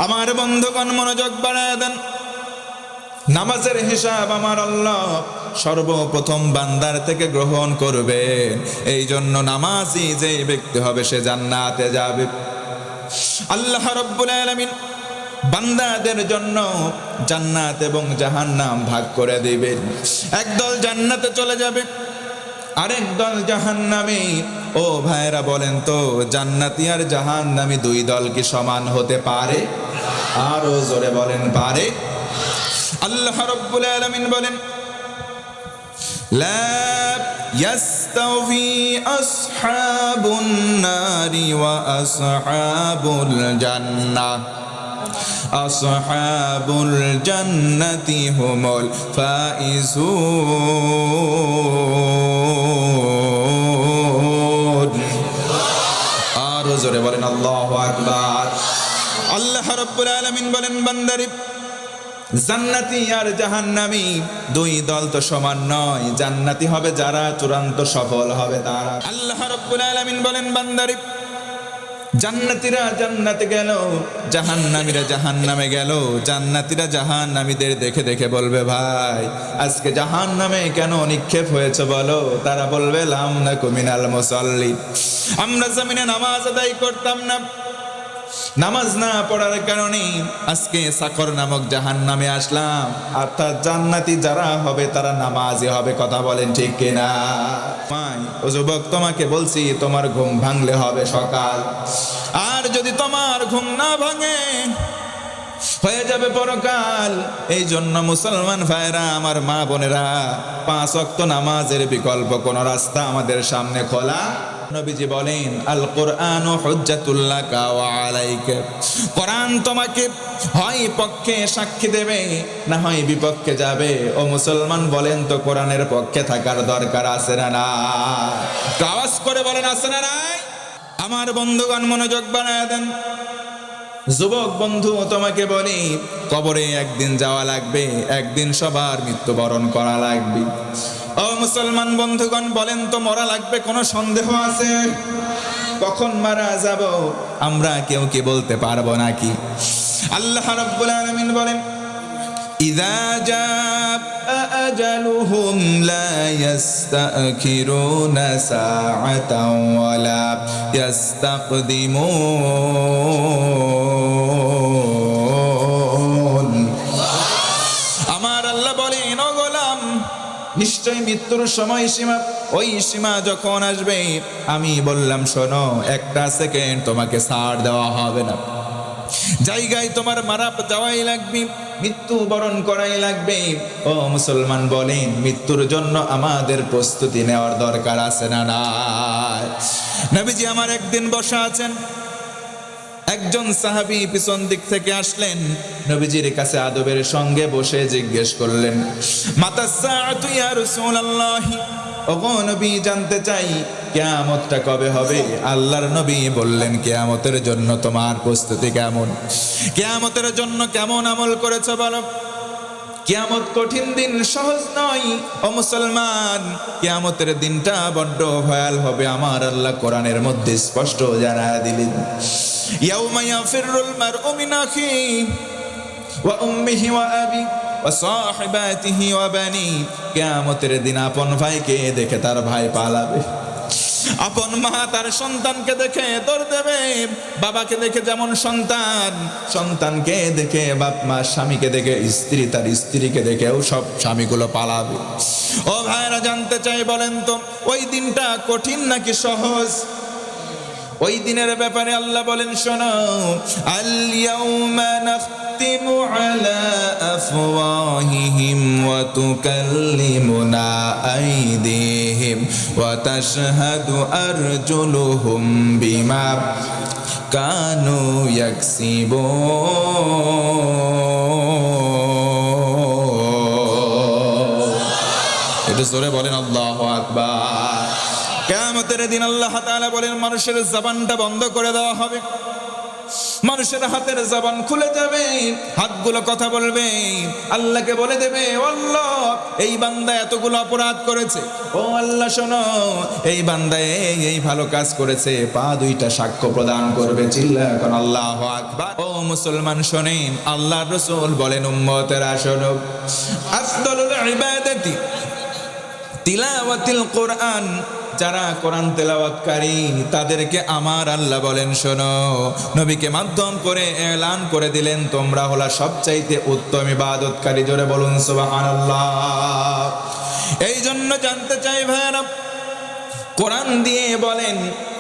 আমার বন্ধুগণ মনোযোগ বাড়ায় দেন। নামাজের হিসাব আমার আল্লাহ সর্বপ্রথম বান্দার থেকে গ্রহণ করবেন। এই জন্য নামাজি যে ব্যক্তি হবে সে জান্নাতে যাবে। আল্লাহ রাব্বুল আলামিন বান্দাদের জন্য জান্নাত এবং জাহান্নাম ভাগ করে দিবেন। একদল জান্নাতে চলে যাবে, আরেক দল জাহান্নামে। ও ভাইরা বলেন তো, জান্নাতি আর জাহান্নামী দুই দল কি সমান হতে পারে? আরো জোরে বলেন, পারে? আল্লাহ রাব্বুল আলামিন বলেন, লা ইয়াস্তাওয়ি আসহাবুন নারি ওয়া আসহাবুল জান্নাহ, আসহাবুল জান্নাতি হুমুল ফাইজুন। আরো জোরে বলেন আল্লাহু আকবার। আল্লাহ রাব্বুল আলামিন বলেন, বান্দারে জান্নাতি আর জাহান্নামী দুই দল তো সমান নয়। জান্নাতি হবে যারা চূড়ান্ত সফল হবে তারা। আল্লাহ রাব্বুল আলামিন বলেন, বান্দারে জান্নাতীরা জান্নাতে গেল, জাহান্নামীরা জাহান্নামে গেল। জান্নাতীরা জাহান্নামীদের দেখে দেখে বলবে, ভাই আজকে জাহান্নামে কেন নিক্ষেপ হয়েছে বলো? তারা বলবে, লাম নাকু মিনাল মুসাল্লিন, আমরা জমিনে নামাজ আদায় করতাম না, নামাজ না পড়ার কারণে আজকে সাকর নামক জাহান্নামে আসলাম। অর্থাৎ জান্নাতি যারা হবে তারা নামাজি হবে। কথা বলেন ঠিক কিনা? ও যুবক, তোমাকে বলছি তোমার ঘুম ভাঙলে হবে সকাল, আর যদি তোমার ঘুম না ভাঙে হয়ে যাবে পরকাল। এই জন্য মুসলমান ভাইরা, আমার মা বোনেরা, 5 ওয়াক্ত নামাজের বিকল্প কোন রাস্তা আমাদের সামনে খোলা। নবীজি বলেন, আল কোরআনু হুজ্জাতুল লাকা ওয়া আলাইকা, কোরআন তোমাকে হয় পক্ষে সাক্ষী দেবে, না হয় বিপক্ষে যাবে। ও মুসলমান বলেন তো, কোরআনের পক্ষে থাকার দরকার আছে না না? আওয়াজ করে বলেন, আছে না নাই? আমার বন্ধুগণ মনোযোগ বাড়ায় দেন। যুবক বন্ধু, তোমাকে বলি, কবরে একদিন যাওয়া লাগবে, একদিন সবার মৃত্যুবরণ করা লাগবে। ও মুসলমান বন্ধুগণ বলেন তো, মরা লাগবে কোনো সন্দেহ আছে? কখন মারা যাব আমরা কেউ কি বলতে পারবো নাকি? আল্লাহ রাব্বুল আলামিন বলেন, ইযা জাআ আজালুহুম লা ইস্তাখিরুনা সাআতাও ওয়া লা ইস্তাকদিমুন। আমার আল্লাহ বলেন, ও গোলাম, নিশ্চয় মৃত্যুর সময় সীমা, ওই সীমা যখন আসবে আমি বললাম, শোনো, একটা সেকেন্ড তোমাকে ছাড় দেওয়া হবে না। জায়গায় তোমার মারা যাওয়াই লাগবে, মৃত্যু বরণ করাই লাগবে। ও মুসলমান বলেন, মৃত্যুর জন্য আমাদের প্রস্তুতি নেওয়ার দরকার আছে না নাই? নবীজি আমার একদিন বসা আছেন, একজন সাহাবী পিছন দিক থেকে আসলেন, নবীজির কাছে আদবের সঙ্গে বসে জিজ্ঞেস করলেন, মাতা সাআতু ইয়া রাসূলুল্লাহ, ওগো নবী, জানতে চাই কিয়ামতটা কবে হবে? আল্লাহর নবী বললেন, কিয়ামতের জন্য তোমার প্রস্তুতি কেমন? কিয়ামতের জন্য কেমন আমল করেছো বলো? কিয়ামত কঠিন দিন, সহজ নয়। ও মুসলমান, কিয়ামতের দিনটা বড্ড ভয়াল হবে। আমার আল্লাহ কোরআনের মধ্যে স্পষ্ট জানায়া দিলেন, ইয়াউমা ইয়াফিরুল মারউ মিন আখিহি ওয়া উম্মিহি ওয়া আবি ওয়া সাহিবাতিহি ওয়া বানি। কিয়ামতের দিন আপন ভাইকে দেখে তার ভাই পালাবে, আপন মা তার সন্তানকে দেখে দৌড় দেবে, বাবাকে দেখে যেমন সন্তান, সন্তানকে দেখে বাপ মা, স্বামীকে দেখে স্ত্রী তার স্ত্রীকে দেখেও সব স্বামীগুলো পালাবে। ও ভাইরা, জানতে চাই, বলেন তো, ওই দিনটা কঠিন নাকি সহজ? ওই দিনের ব্যাপারে আল্লাহ বলেন, শোনো, আল ইয়াউমা নাখতিমু আলা আফওয়াহিহিম ওয়া তুকাল্লিমুনা আইদিহিম ওয়া তাশহাদু আরজুলুহুম বিমা কানু ইয়াকসিবুন। একটু জোরে বলেন আল্লাহু আকবার। কিয়ামতের দিন আল্লাহ তাআলা বলেন, মানুষের জবানটা বন্ধ করে দেওয়া হবে, মানুষের হাতের জবান খুলে যাবে, হাতগুলো কথা বলবে, আল্লাহকে বলে দেবে, ও আল্লাহ এই বান্দা এতগুলো অপরাধ করেছে, ও আল্লাহ শোনো এই বান্দা এই ভালো কাজ করেছে, পা দুইটা সাক্ষ্য প্রদান করবে। চিল্লা এখন আল্লাহু আকবার। ও মুসলমান শোনেন, আল্লাহর রাসূল বলেন উম্মতেরা শোনো, আফদালুল ইবাদাতি তিলাওয়াতিল কোরআন, যারা কোরআন তেলাওয়াতকারী তাদেরকে আমার আল্লাহ বলেন শোনো, নবীকে মাধ্যম করে এলান করে দিলেন তোমরা হলা সবচাইতে উত্তম ইবাদতকারী। জোরে বলুন সুবহানাল্লাহ। এই জন্য জানতে চাই ভাইরা, কোরআন দিয়ে বলেন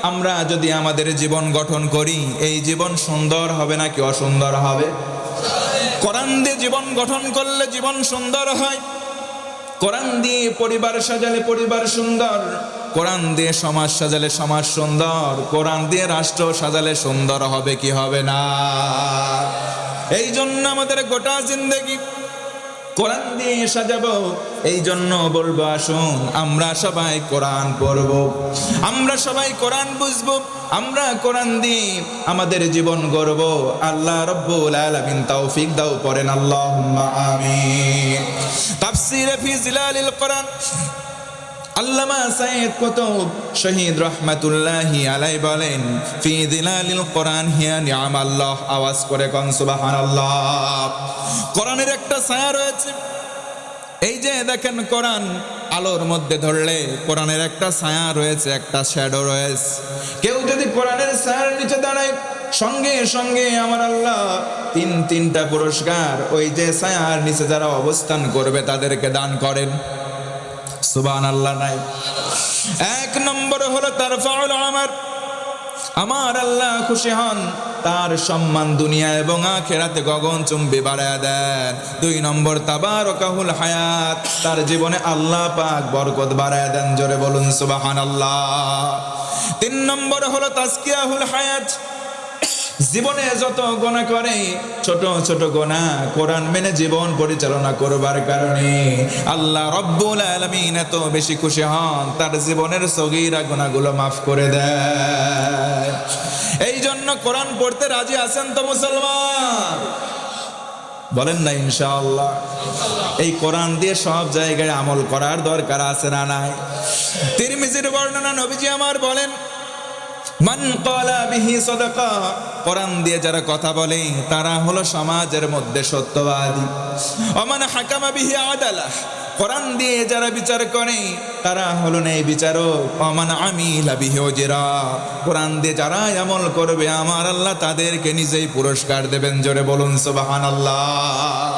আমরা যদি আমাদের জীবন গঠন করি, এই জীবন সুন্দর হবে নাকি অসুন্দর হবে? কোরআন দিয়ে জীবন গঠন করলে জীবন সুন্দর হয়। কোরআন দিয়ে পরিবার সাজালে পরিবার সুন্দর, কোরআন দিয়ে সমাজ সাজালে সমাজ সুন্দর, কোরআন দিয়ে রাষ্ট্র সাজালে সুন্দর হবে কি হবে না? এই জন্য আমাদের গোটা জিন্দেগি কোরআন দিয়ে সাজাবো। এই জন্য বলবো আসুন আমরা সবাই কোরআন পড়ব, আমরা সবাই কোরআন বুঝবো, আমরা কোরআন দিয়ে আমাদের জীবন গড়ব। আল্লাহ রাব্বুল আলামিন তৌফিক দাও, পড়েন আল্লাহুম্মা আমিন। তাফসীরে ফি জিলালিল কোরআন আল্লামা সাইয়্যিদ কুতুব শহীদ রাহমাতুল্লাহি আলাইহি বলেন, ফি জিলালিল কোরআন হিয়া নি'মাল্লাহ। আওয়াজ করে কোন সুবহানাল্লাহ। কোরআনের একটা ছায়া রয়েছে। এই যে দেখেন কোরআন আলোর মধ্যে ধরলে কোরআনের একটা ছায়া রয়েছে, একটা শ্যাডো রয়েছে। কেউ যদি কোরআনের ছায়ার নিচে দাঁড়ায়, সঙ্গে সঙ্গে আমার আল্লাহ তিনটা পুরস্কার ওই যে ছায়ার নিচে যারা অবস্থান করবে তাদেরকে দান করেন। সুবহানাল্লাহ নাই? এক নম্বর হলো তারফাউল আমার, আমার আল্লাহ খুশি হন, তার সম্মান দুনিয়া এবং আখিরাতে গগনচুম্বী বাড়ায় দেন। 2 নম্বর তাবারাকাহুল হায়াত, তার জীবনে আল্লাহ পাক বরকত বাড়ায় দেন। জোরে বলুন সুবহানাল্লাহ। 3 নম্বর হলো তাজকিয়াহুল হায়াত, জীবনে যত গুনাহ করে ছোট ছোট গুনাহ কোরআন মেনে জীবন পরিচালনা করবার কারণে আল্লাহ রাব্বুল আলামিন এত বেশি খুশি হন, তার জীবনের সগীরা গুনাহগুলো মাফ করে দেয়। এই জন্য কোরআন পড়তে রাজি আছেন তো মুসলমান? বলেন না ইনশাআল্লাহ। এই কোরআন দিয়ে সব জায়গায় আমল করার দরকার আছে না নাই? তিরমিজির বর্ণনা, নবীজি আমার বলেন, মান ক্বালা বিহি সাদাকা, কোরআন দিয়ে যারা কথা বলে তারা হলো সমাজের মধ্যে সত্যবাদী। ওমান হাকামা বিহি আদালা, কোরআন দিয়ে যারা বিচার করে তারা হলো ন্যায় বিচারক। ওমান আমিলা বিহি উজরা, কোরআন দিয়ে যারা আমল করবে আমার আল্লাহ তাদেরকে নিজেই পুরস্কার দেবেন। জোরে বলুন সুবহানাল্লাহ।